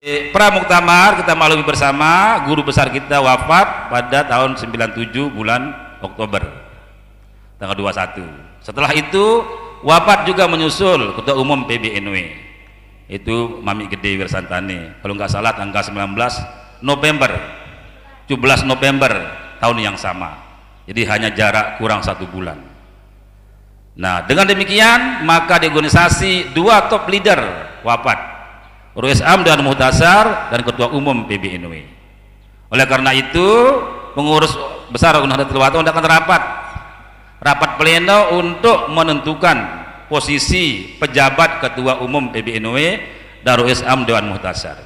Pramuktamar kita maklumi bersama, guru besar kita wafat pada tahun 97 bulan Oktober tanggal 21. Setelah itu wafat juga menyusul Ketua Umum PBNW, itu Mami Gede Wirsantane, kalau nggak salah tanggal 17 November tahun yang sama. Jadi hanya jarak kurang 1 bulan. Nah, dengan demikian maka di organisasi dua top leader wafat, Rois Am dan Muhtasar dan Ketua Umum PBNW. Oleh karena itu pengurus besar Nahdlatul Ulama akan rapat pleno untuk menentukan posisi pejabat Ketua Umum PBNW dan Rois Am Dewan Muhtasar.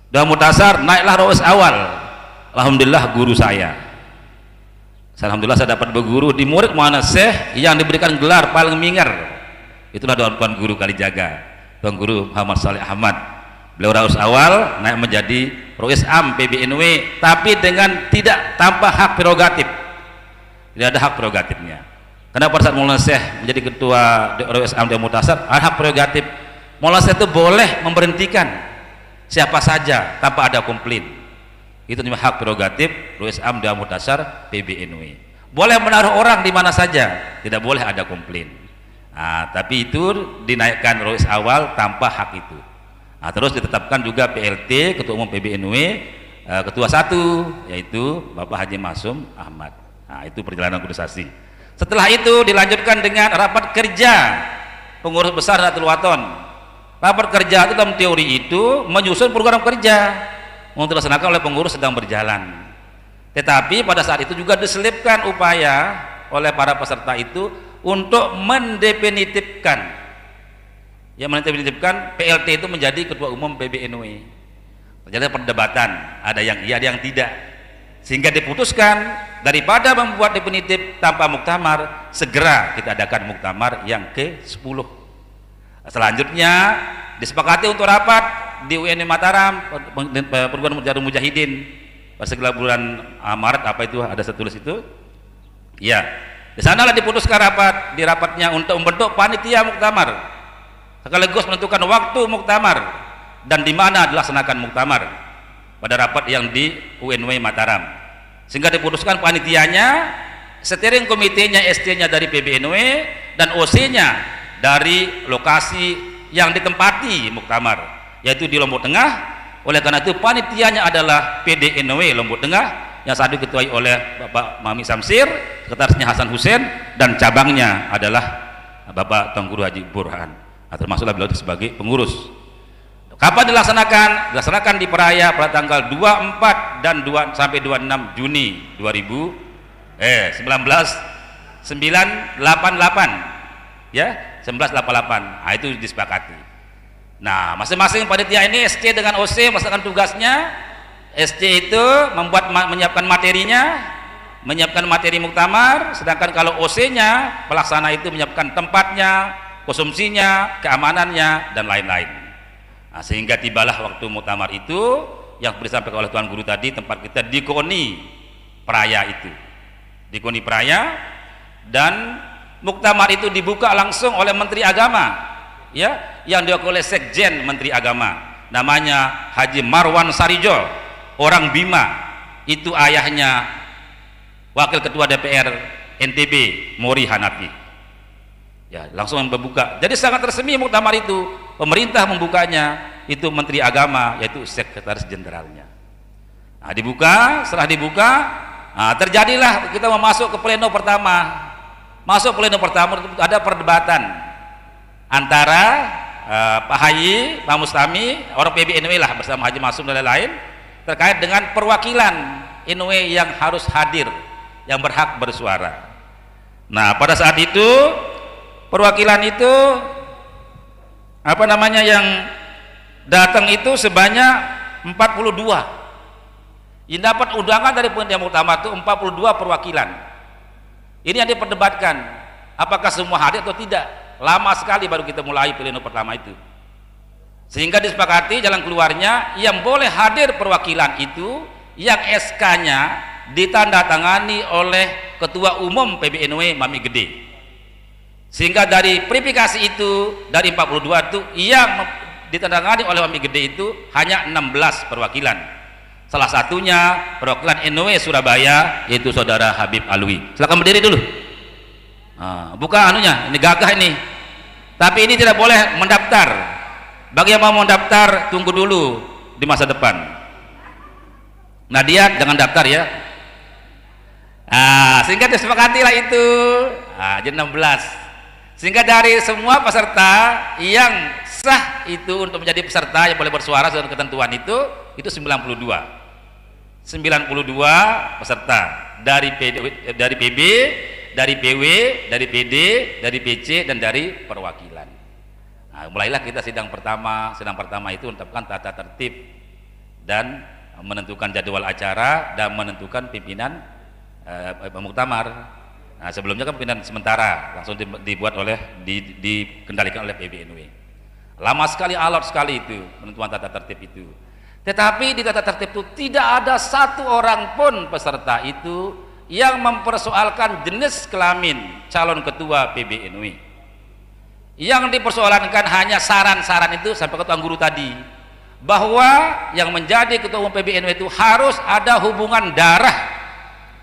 Dewan Muhtasar naiklah Rois awal. Alhamdulillah guru saya. Alhamdulillah saya dapat berguru di murid Muhammad Syekh yang diberikan gelar paling minger. Itulah Tuan Guru Kalijaga, Tuan Guru Muhammad Saleh Ahmad. Beliau Rois awal naik menjadi Rois Am PBNW, tapi dengan tidak tanpa hak prerogatif. Tidak ada hak prerogatifnya. Karena pada saat Maulana Syekh menjadi ketua Rois Am Dewan Muhtasar, ada hak prerogatif. Maulana Syekh itu boleh memberhentikan siapa saja tanpa ada komplain. Itu namanya hak prerogatif Rois Am Dewan Muhtasar PBNW. Boleh menaruh orang di mana saja, tidak boleh ada komplain. Nah, tapi itu dinaikkan Rois awal tanpa hak itu. Nah, terus ditetapkan juga PLT Ketua Umum PBNW Ketua 1, yaitu Bapak Haji Masum Ahmad. Nah, itu perjalanan organisasi. Setelah itu dilanjutkan dengan rapat kerja pengurus besar Nahdlatul Wathon. Rapat kerja itu dalam teori itu menyusun program kerja untuk dilaksanakan oleh pengurus sedang berjalan. Tetapi pada saat itu juga diselipkan upaya oleh para peserta itu untuk mendefinitifkan PLT itu menjadi Ketua Umum PBNW. Terjadi perdebatan, ada yang iya, ada yang tidak, sehingga diputuskan daripada membuat definitif tanpa muktamar, segera kita adakan muktamar yang ke-10. Selanjutnya disepakati untuk rapat di UNM Mataram, Perguruan Jarum Mujahidin, pada sekitar bulan Maret, apa itu ada tertulis itu ya. Di sanalah diputuskan di rapatnya untuk membentuk panitia muktamar, sekaligus menentukan waktu muktamar dan di mana dilaksanakan muktamar pada rapat yang di UNW Mataram, sehingga diputuskan panitianya, steering komitenya, ST-nya dari PBNW dan OC-nya dari lokasi yang ditempati muktamar, yaitu di Lombok Tengah. Oleh karena itu panitianya adalah PDNW Lombok Tengah yang saat itu diketuai oleh Bapak Mami Samsir, sekretarisnya Hasan Hussein, dan cabangnya adalah Bapak Tuan Guru Haji Burhan. Nah, termasuklah beliau sebagai pengurus. Kapan dilaksanakan? Dilaksanakan di Peraya pada tanggal 24 dan 2 sampai 26 Juni 1988 ya, 1988. Nah, itu disepakati. Nah, masing-masing panitia ini SC dengan OC melaksanakan tugasnya. SC itu menyiapkan materinya, menyiapkan materi muktamar, sedangkan kalau OC-nya pelaksana itu menyiapkan tempatnya, konsumsinya, keamanannya, dan lain-lain. Nah, sehingga tibalah waktu muktamar itu yang disampaikan oleh Tuan Guru tadi, tempat kita di Koni Peraya itu, di Koni Peraya, dan muktamar itu dibuka langsung oleh Menteri Agama, ya, yang diwakili oleh Sekjen Menteri Agama, namanya Haji Marwan Sarijo, orang Bima, itu ayahnya Wakil Ketua DPR NTB Mori Hanafi. Ya, langsung membuka. Jadi sangat resmi muktamar itu. Pemerintah membukanya, itu Menteri Agama, yaitu Sekretaris Jenderalnya. Nah, dibuka, setelah dibuka, nah, terjadilah kita masuk ke pleno pertama. Masuk pleno pertama ada perdebatan antara Pak Haji, Pak Mustami, orang PBNW lah bersama Haji Masum dan lain-lain, terkait dengan perwakilan NW yang harus hadir, yang berhak bersuara. Nah, pada saat itu perwakilan itu yang datang itu sebanyak 42. Yang dapat undangan dari panitia muktamar itu 42 perwakilan. Ini yang diperdebatkan, apakah semua hadir atau tidak. Lama sekali baru kita mulai pleno pertama itu, sehingga disepakati jalan keluarnya yang boleh hadir perwakilan itu yang SK-nya ditandatangani oleh Ketua Umum PBNW Mami Gede, sehingga dari verifikasi itu dari 42 itu yang ditandatangani oleh Wami Gede itu hanya 16 perwakilan. Salah satunya perwakilan NW Surabaya, yaitu saudara Habib Alwi. Silakan berdiri dulu. Buka anunya, ini gagah ini. Tapi ini tidak boleh mendaftar. Bagi yang mau mendaftar, tunggu dulu di masa depan. Nah, dia jangan daftar ya. Sehingga disepakatilah itu. Jadi 16. Sehingga dari semua peserta yang sah itu untuk menjadi peserta yang boleh bersuara sesuai ketentuan itu 92 peserta dari PB, dari PW, dari PD, dari PC, dan dari perwakilan. Mulailah kita sidang pertama itu menetapkan tata tertib dan menentukan jadwal acara dan menentukan pimpinan muktamar. Sebelumnya kan pimpinan sementara langsung dibuat oleh dikendalikan oleh PBNW. Lama sekali, alot sekali itu penentuan tata tertib itu. Tetapi di tata tertib itu tidak ada satu orang pun peserta itu yang mempersoalkan jenis kelamin calon ketua PBNW. Yang dipersoalkan hanya saran-saran itu sampai ketua guru tadi, bahwa yang menjadi ketua umum PBNW itu harus ada hubungan darah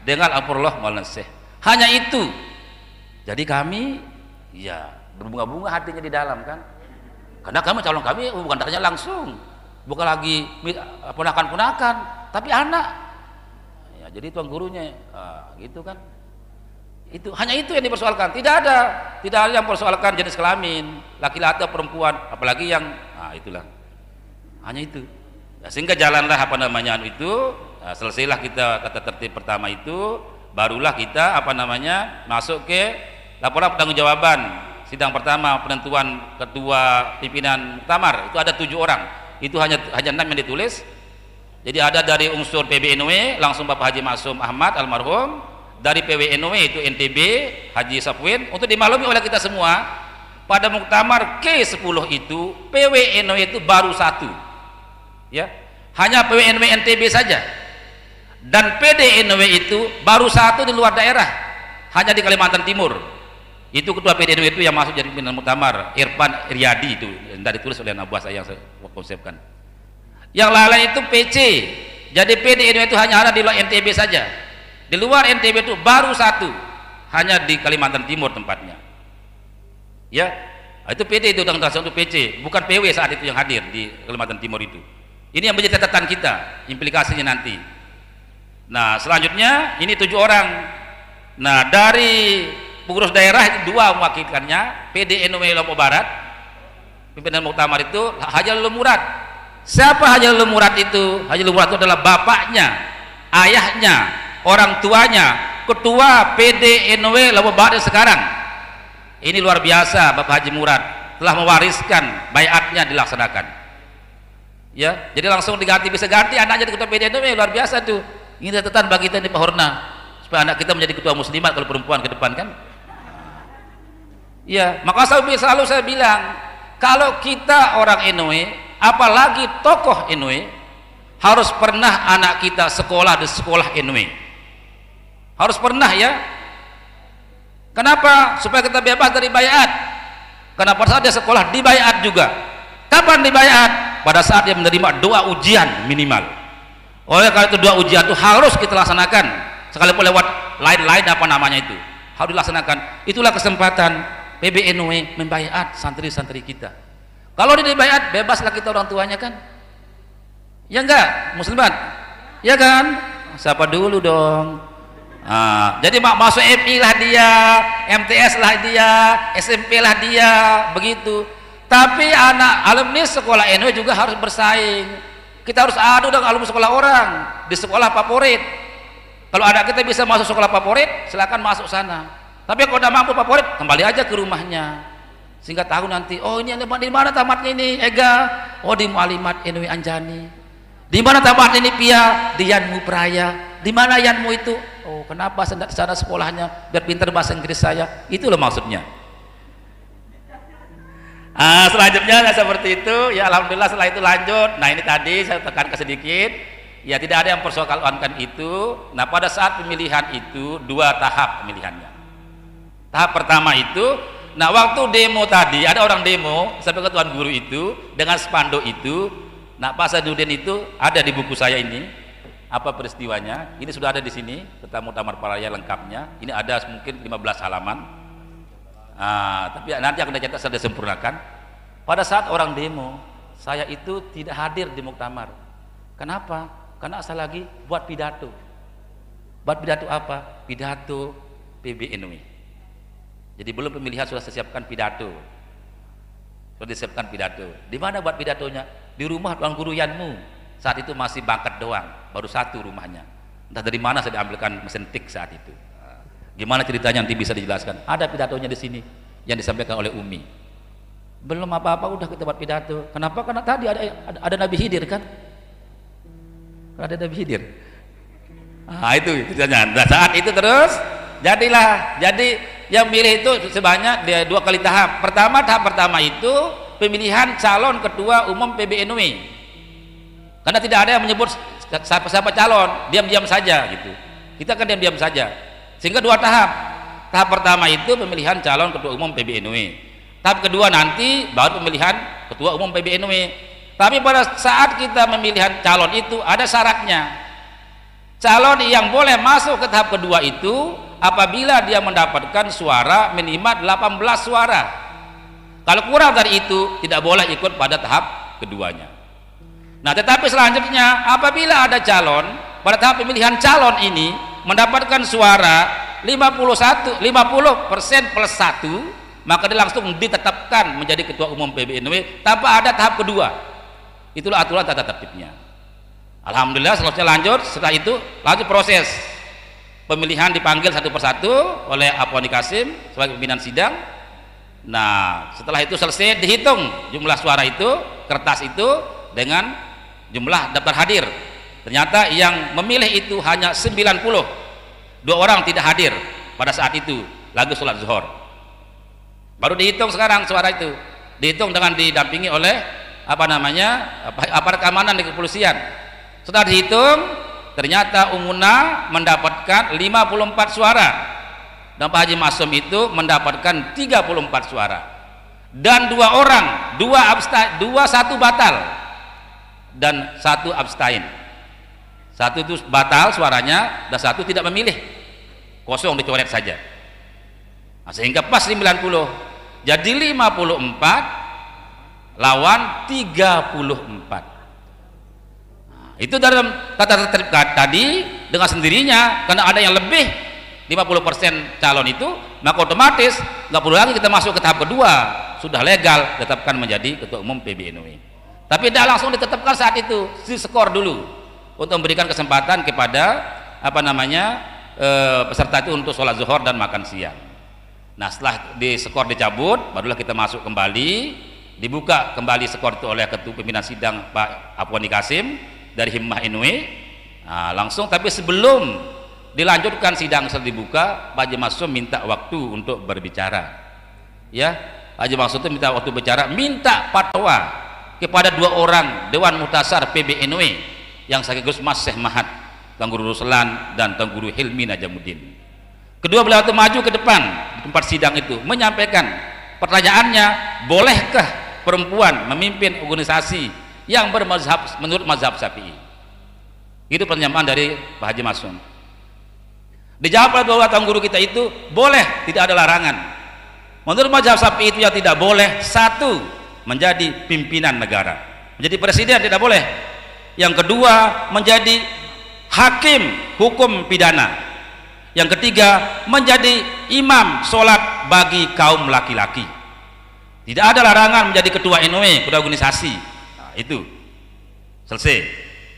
dengan Almarhum Maulana Syekh. Hanya itu. Jadi kami ya berbunga-bunga hatinya di dalam kan, karena calon kami bukan darahnya langsung, bukan lagi ponakan-ponakan, tapi anak ya. Jadi tuan gurunya gitu kan. Itu hanya itu yang dipersoalkan. Tidak ada yang mempersoalkan jenis kelamin laki-laki atau perempuan, apalagi yang itulah, hanya itu ya. Sehingga jalanlah itu selesailah kita tata tertib pertama itu, barulah kita masuk ke laporan pertanggungjawaban sidang pertama penentuan ketua pimpinan muktamar. Itu ada 7 orang, itu hanya 6 yang ditulis. Jadi ada dari unsur PBNW langsung Bapak Haji Maksum Ahmad almarhum, dari PWNW itu NTB Haji Safwin, untuk dimaklumi oleh kita semua pada muktamar ke-10 itu PWNW itu baru 1 ya, hanya PWNW NTB saja. Dan PDNW itu baru 1 di luar daerah, hanya di Kalimantan Timur. Itu ketua PDNW itu yang masuk jadi pimpinan muktamar, Irfan Riyadi, itu yang tadi ditulis oleh anak buah saya yang saya konsepkan. Yang lain itu PC. Jadi PDNW itu hanya ada di luar NTB saja. Di luar NTB itu baru 1, hanya di Kalimantan Timur tempatnya. Ya, itu PD itu tentang untuk PC, bukan PW saat itu yang hadir di Kalimantan Timur itu. Ini yang menjadi catatan kita, implikasinya nanti. Nah, selanjutnya ini 7 orang. Nah, dari pengurus daerah itu 2 mewakilkannya, PDNW Lombok Barat, pimpinan muktamar itu Haji Lulul Murad. Siapa Haji Lulul Murad itu? Haji Lulul Murad itu adalah bapaknya, ayahnya, orang tuanya, ketua PDNW Lombok Barat sekarang. Ini luar biasa, Bapak Haji Murad telah mewariskan baiatnya dilaksanakan. Ya, jadi langsung diganti, bisa ganti anaknya di ketua PDNW, luar biasa tuh. Ini catatan bagi kita di Pak Horna, supaya anak kita menjadi ketua muslimat kalau perempuan ke depan kan. Ya, maka selalu saya bilang, kalau kita orang NW, apalagi tokoh NW, harus pernah anak kita sekolah di sekolah NW. Harus pernah ya. Kenapa? Supaya kita bebas dari baiat. Karena pada saat dia sekolah di baiat juga. Kapan di baiat? Pada saat dia menerima doa ujian minimal. Oleh karena itu 2 ujian itu harus kita laksanakan, sekalipun lewat lain-lain itu harus dilaksanakan. Itulah kesempatan PBNW membaiat santri-santri kita. Kalau dia dibaiat, bebaslah kita orang tuanya kan, ya enggak muslimat, ya kan? Siapa dulu dong? Jadi masuk MI lah dia, MTS lah dia, SMP lah dia, begitu. Tapi anak alumni sekolah NW juga harus bersaing. Kita harus adu dengan alumni sekolah orang di sekolah favorit. Kalau anak kita bisa masuk sekolah favorit, silakan masuk sana. Tapi kalau tidak mampu favorit, kembali aja ke rumahnya. Sehingga tahu nanti, oh ini di mana tamatnya ini Ega? Oh di Mualimat NW Anjani. Di mana tamatnya ini Pia? Di Yanmu Praya. Di mana Yanmu itu? Oh kenapa sana sekolahnya biar pintar bahasa Inggris saya? Itu loh maksudnya. Selanjutnya seperti itu ya, alhamdulillah. Setelah itu lanjut. Nah ini tadi saya tekankan sedikit ya, tidak ada yang persoalkan itu. Nah pada saat pemilihan itu 2 tahap pemilihannya. Tahap pertama itu Nah, waktu demo tadi ada orang demo sampai ke Tuan Guru itu dengan spanduk itu. Nah, Pak Sadudin itu ada di buku saya ini. Apa peristiwanya? Ini sudah ada di sini, peta muktamar Paraya lengkapnya. Ini ada mungkin 15 halaman. Tapi nanti akan dicetak sudah disempurnakan. Pada saat orang demo, saya itu tidak hadir di muktamar. Kenapa? Karena saya lagi buat pidato. Buat pidato apa? Pidato PBNU. Jadi belum pemilihan sudah disiapkan pidato. Sudah disiapkan pidato. Di mana buat pidatonya? Di rumah Tuan Guru Yanmu. Saat itu masih bangkat doang, baru satu rumahnya. Entah dari mana saya diambilkan mesin tik saat itu. Gimana ceritanya nanti bisa dijelaskan. Ada pidatonya di sini yang disampaikan oleh Umi. Belum apa-apa udah kita buat pidato. Kenapa? Karena tadi ada Nabi Khidir kan? Ada Nabi Khidir. Itu ceritanya. Nah, saat itu terus jadilah. Jadi yang milih itu sebanyak 2 kali tahap. Tahap pertama itu pemilihan calon ketua umum PBNU. Karena tidak ada yang menyebut siapa calon, diam-diam saja gitu. Kita kan diam-diam saja. Sehingga 2 tahap. Tahap pertama itu pemilihan calon ketua umum PBNU. Tahap kedua nanti baru pemilihan ketua umum PBNU. Tapi pada saat kita memilihan calon itu ada syaratnya. Calon yang boleh masuk ke tahap kedua itu apabila dia mendapatkan suara minimal 18 suara. Kalau kurang dari itu tidak boleh ikut pada tahap keduanya. Nah, tetapi selanjutnya apabila ada calon pada tahap pemilihan calon ini mendapatkan suara 50% plus 1, maka dia langsung ditetapkan menjadi ketua umum PBNU tanpa ada tahap kedua. Itulah aturan tata tertibnya. Alhamdulillah selanjutnya lanjut. Setelah itu lanjut proses pemilihan, dipanggil satu persatu oleh Apwani Kasim sebagai pimpinan sidang. Nah, setelah itu selesai dihitung jumlah suara itu, kertas itu dengan jumlah daftar hadir. Ternyata yang memilih itu hanya 90. 2 orang tidak hadir pada saat itu lagi sholat zuhur. Baru dihitung sekarang suara itu. Dihitung dengan didampingi oleh aparat keamanan di kepolisian. Setelah dihitung ternyata Umuna mendapatkan 54 suara dan Pak Haji Masum itu mendapatkan 34 suara, dan 2 orang, 1 batal dan 1 abstain. 1 itu batal suaranya dan 1 tidak memilih, kosong dicoret saja. Nah, sehingga pas 90 jadi 54 lawan 34. Itu dalam tata tertib tadi dengan sendirinya, karena ada yang lebih 50% calon itu, maka otomatis nggak perlu lagi kita masuk ke tahap kedua, sudah legal ditetapkan menjadi ketua umum PBNU. Tapi tidak langsung ditetapkan saat itu, diskor dulu untuk memberikan kesempatan kepada peserta itu untuk sholat zuhur dan makan siang. Nah, setelah diskor dicabut, barulah kita masuk kembali, dibuka kembali skor itu oleh ketua pimpinan sidang Pak Apwani Kasim dari Himmah NW. Nah, langsung, tapi sebelum dilanjutkan sidang setelah dibuka, Pak Haji Masum minta waktu untuk berbicara. Ya, Pak Haji Masum itu minta waktu bicara, minta fatwa kepada 2 orang Dewan Muhtasar PBNW yang sekaligus Mas Syekh Mahat, Tuan Guru Ruslan dan Tuan Guru Hilmi Najamuddin. Kedua beliau itu maju ke depan di tempat sidang itu menyampaikan pertanyaannya, bolehkah perempuan memimpin organisasi yang bermazhab menurut mazhab Syafi'i? Itu pernyataan dari Pak Haji Masum. Dijawab oleh 2 Tuan Guru kita itu, boleh, tidak ada larangan. Menurut mazhab Syafi'i itu yang tidak boleh, 1 menjadi pimpinan negara, menjadi presiden tidak boleh. Yang kedua menjadi hakim hukum pidana. Yang ketiga menjadi imam sholat bagi kaum laki-laki. Tidak ada larangan menjadi ketua NW, ketua organisasi. Nah, itu selesai.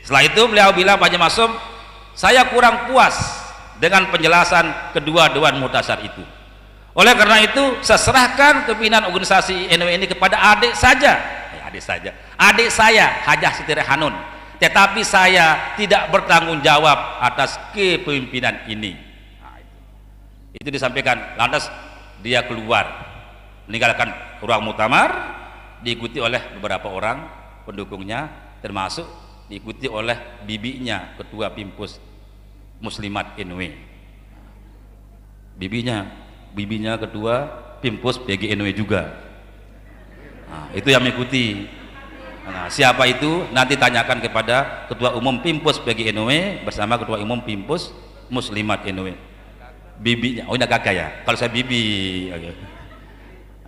Setelah itu beliau bilang, Pak Haji Masum, saya kurang puas dengan penjelasan kedua Dewan Muhtasar itu. Oleh karena itu saya serahkan pimpinan organisasi NW ini kepada adik saja. Adik saya Hajah Siti Rehanun. Tetapi saya tidak bertanggung jawab atas kepemimpinan ini. Nah, itu disampaikan. Lantas dia keluar, meninggalkan ruang muktamar, diikuti oleh beberapa orang pendukungnya, termasuk diikuti oleh bibinya ketua Pimpus Muslimat NW. Bibinya ketua Pimpus PGNW juga. Nah, itu yang mengikuti. Nah, siapa itu? Nanti tanyakan kepada Ketua Umum Pimpus PGNW bersama Ketua Umum Pimpus Muslimat NW. Bibinya, oh ini kakak ya? Kalau saya bibi. Okay.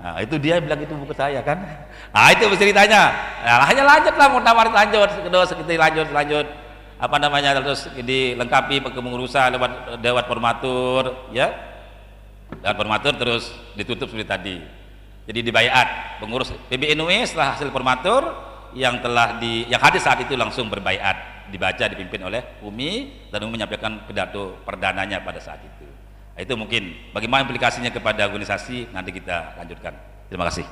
Nah, itu dia bilang itu buku saya kan? Ah itu ceritanya. Nah, hanya lanjutlah mau tawarin terus kita lanjut. Apa namanya terus dilengkapi kepengurusan lewat dewan formatur, ya. Dewan formatur terus ditutup seperti tadi. Jadi dibaiat pengurus PBNW setelah hasil formatur yang hadir saat itu langsung berbaiat, dibaca dipimpin oleh Umi dan Umi menyampaikan pidato perdananya pada saat itu. Itu mungkin bagaimana implikasinya kepada organisasi nanti kita lanjutkan. Terima kasih.